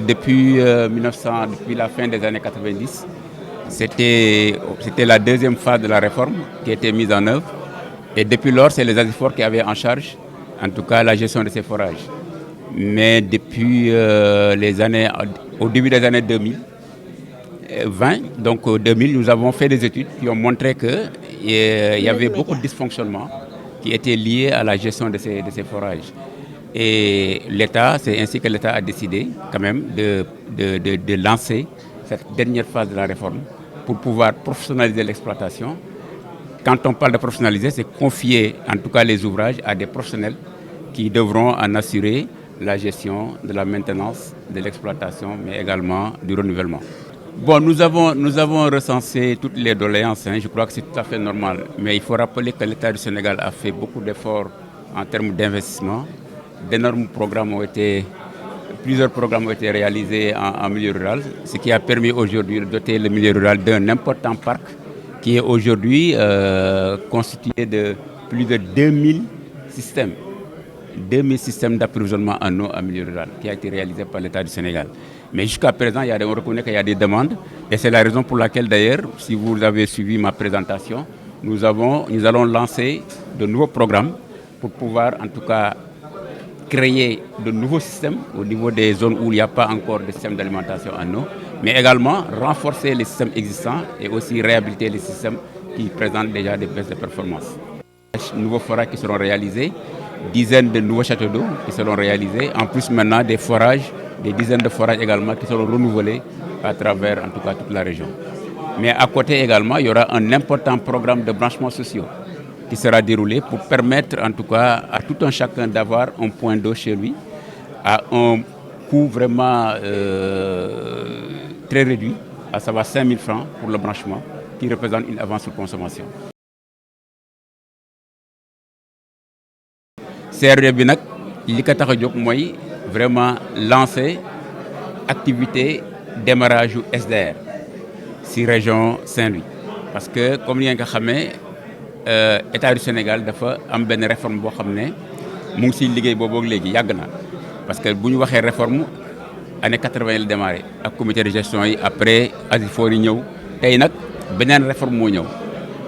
Depuis 1900, depuis la fin des années 90, c'était la deuxième phase de la réforme qui a été mise en œuvre. Et depuis lors, c'est les ASIFOR qui avaient en charge, en tout cas, la gestion de ces forages. Mais depuis au début des années 2020, donc 2000, nous avons fait des études qui ont montré qu'il y avait beaucoup de dysfonctionnements qui étaient liés à la gestion de ces forages. Et l'État, c'est ainsi que l'État a décidé quand même de lancer cette dernière phase de la réforme pour pouvoir professionnaliser l'exploitation. Quand on parle de professionnaliser, c'est confier en tout cas les ouvrages à des professionnels qui devront en assurer la gestion de la maintenance, de l'exploitation, mais également du renouvellement. Bon, nous avons recensé toutes les doléances, je crois que c'est tout à fait normal. Mais il faut rappeler que l'État du Sénégal a fait beaucoup d'efforts en termes d'investissement. Plusieurs programmes ont été réalisés en milieu rural, ce qui a permis aujourd'hui de doter le milieu rural d'un important parc qui est aujourd'hui constitué de plus de 2000 systèmes. 2000 systèmes d'approvisionnement en eau en milieu rural qui a été réalisé par l'État du Sénégal. Mais jusqu'à présent, on reconnaît qu'il y a des demandes et c'est la raison pour laquelle d'ailleurs, si vous avez suivi ma présentation, nous allons lancer de nouveaux programmes pour pouvoir en tout cas créer de nouveaux systèmes au niveau des zones où il n'y a pas encore de système d'alimentation en eau, mais également renforcer les systèmes existants et aussi réhabiliter les systèmes qui présentent déjà des baisses de performance. Nouveaux forages qui seront réalisés, dizaines de nouveaux châteaux d'eau qui seront réalisés, en plus maintenant des forages, des dizaines de forages également qui seront renouvelés à travers en tout cas toute la région. Mais à côté également, il y aura un important programme de branchements sociaux qui sera déroulé pour permettre en tout cas à tout un chacun d'avoir un point d'eau chez lui à un coût vraiment très réduit, à savoir 5 000 francs pour le branchement, qui représente une avance sur consommation. CRD bi nag li ko tax a jóg mooy vraiment lancer activité démarrage yu SDR si région Saint-Louis parce que comme ni ngeen ko xamee État du Sénégal dafa am benn réforme boo xam ne mu ngi siy liggéey boobu ak léegi yàgg na parce que bu ñu waxee réforme année 80 la démarré ak comité de gestion yi après ASIFOR yi ñëw tey nag beneen réforme moo ñëw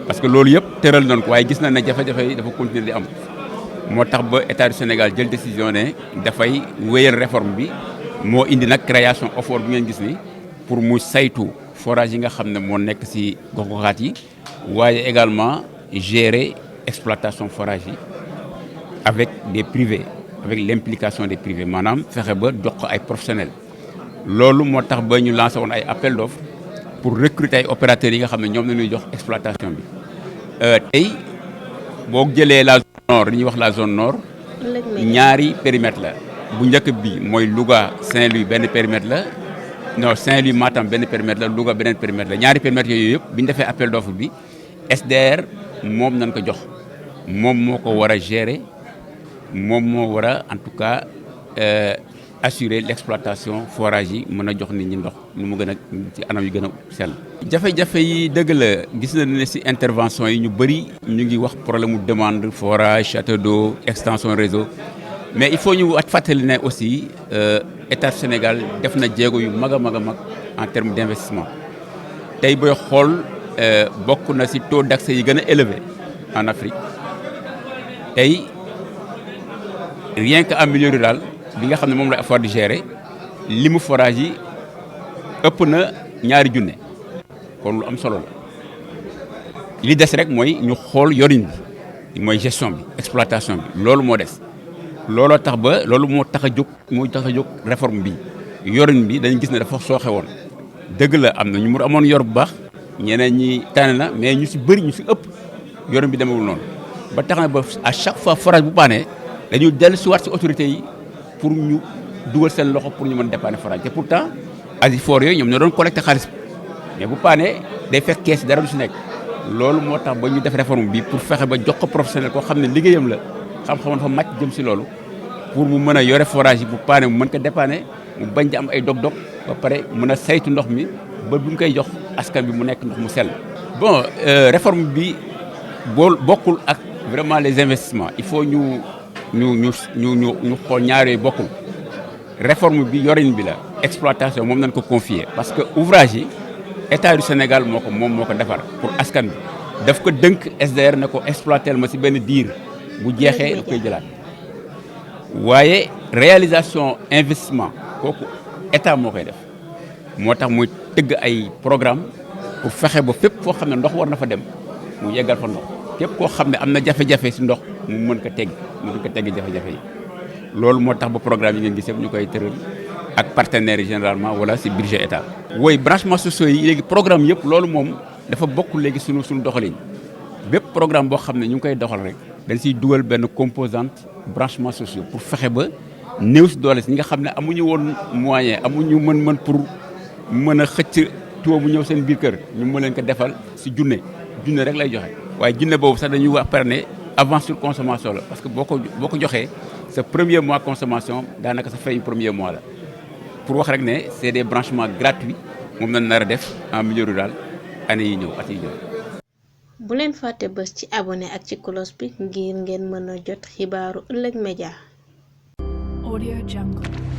parce que loolu yëpp tëral nañ ko waaye gis na ne jafe-jafe yi dafa continuer di am moo tax ba État du Sénégal jël décision ne dafay wéyal réforme bi moo indi nag création OFOR bi ngeen gis ni pour mu saytu forage yi nga xam ne moo nekk si gox-goxaat yi waaye également gérer exploitation forage yi avec des privés avec l'implication des privés maanaam fexe ba jox ko ay professionnels loolu moo tax ba ñu lancé woon ay appel d'offres pour recruter ay opérateurs yi nga xam ne ñoom la ñuy jox exploitation bi tey boo jëlee la zone nord li ñuy wax la zone nord ñaari périmètre la bu njëkk bi mooy Louga Saint-Louis benn périmètre la non Saint-Louis Matam benn périmètre la Louga beneen périmètre la ñaari périmètres yooyu yëpp bi ñu defee appel d'offre bi SDR moom nañ ko jox moom moo ko war a gérer moom moo war a en tout cas assurer l'exploitation forage yi mën a jox nit ñi ndox nu mu gën a ci anam yu gën a sell. jafe-jafe yi dëgg la gis nañu ne ci intervention yi ñu bëri ñu ngi wax problème mu demande forage château d'eau extension réseau mais il faut ñu fàttali ne aussi État du Sénégal def na jéego yu mag a mag a mag en termes d'investissement tey booy xool bokk na ci taux d'accès yi gën a élevé en Afrique tey rien que en milieu rural bi nga xam ne moom la effort di gérer limu forage yi ëpp na 2 junne kon lu am solo la li des rek mooy ñu xool yorin bi mooy gestion bi exploitation bi loolu moo des looloo tax ba loolu moo tax a jóg réforme bi yorin bi dañu gis ne dafa sooxe woon dëgg la am na ñu mu amoon yor bu baax ñeneen ñi tànn na mais ñu ci bëri ñu ci ëpp yorin bi demewul noonu ba tax na ba à chaque fois forage bu paanee dañu dellu si waat ci autorités yi pour ñu dugal seen loxo pour ñu mën dépanner forage te pourtant ASIFOR yooyu ñoom ñoo doon collecté xaalis mais bu paanee day fekk kees dara du ci nekk loolu moo tax ba ñu def réforme bi pour fexe ba jox ko professionnel koo xam ne liggéeyam la xam-xamam dafa màcc jëm ci loolu pour mu mën a yore forage yi bu paanee mu mën ko dépanner mu bañ di am ay dog-dog ba pare mën a saytu ndox mi ba bu ñu koy jox askan bi mu nekk ndox mu sell. bon réforme bi bokkul ak vraiment les investissements il faut ñu xool ñaar yooyu bokkul réforme bi yorin bi la exploitation moom nañ ko confier parce que ouvrage yi état du Sénégal moo ko defar pour askan bi daf ko dënk SDR ne ko exploiter ma ci benn diir bu jeexee da koy jëlaat waaye réalisation investissement kooku état moo koy def moo tax muy tëgg ay programme pour fexe ba fépp foo xam ne ndox war na fa dem mu yeggal fa ndox képp koo xam ne am na jafe-jafe ci ndox mu mën ko teggi jafe-jafe yi loolu moo tax ba programme yi ngeen gis yëpp ñu koy tëral ak partenaires yi généralement wala ci budget état. woy branchement sociaux yi léegi programme yëpp loolu moom dafa bokk léegi suñu doxalin bépp programme boo xam ne ñu ngi koy doxal rek dañ ciy dugal benn composante branchement sociaux pour fexe ba néew ci doole ci ñi nga xam ne amuñu woon moyen amuñu mën pour mën a xëcc tuwo bu ñëw seen biir kër ñu mën leen ko defal ci junne rek lay joxe waaye junne boobu sax dañuy wax par ne avance sur consommation la parce que boo ko joxee sa premier mois consommation daanaka sa fayu premier mois la pour wax rek ne c'est des branchements gratuits moom nañ nar a def en milieu rural année yi ñëw at yi ñëw. bu leen fàtte bës ci abonné ak ci cloche bi ngir ngeen mën a jot xibaaru Ëllëg Média. Audio Jungle.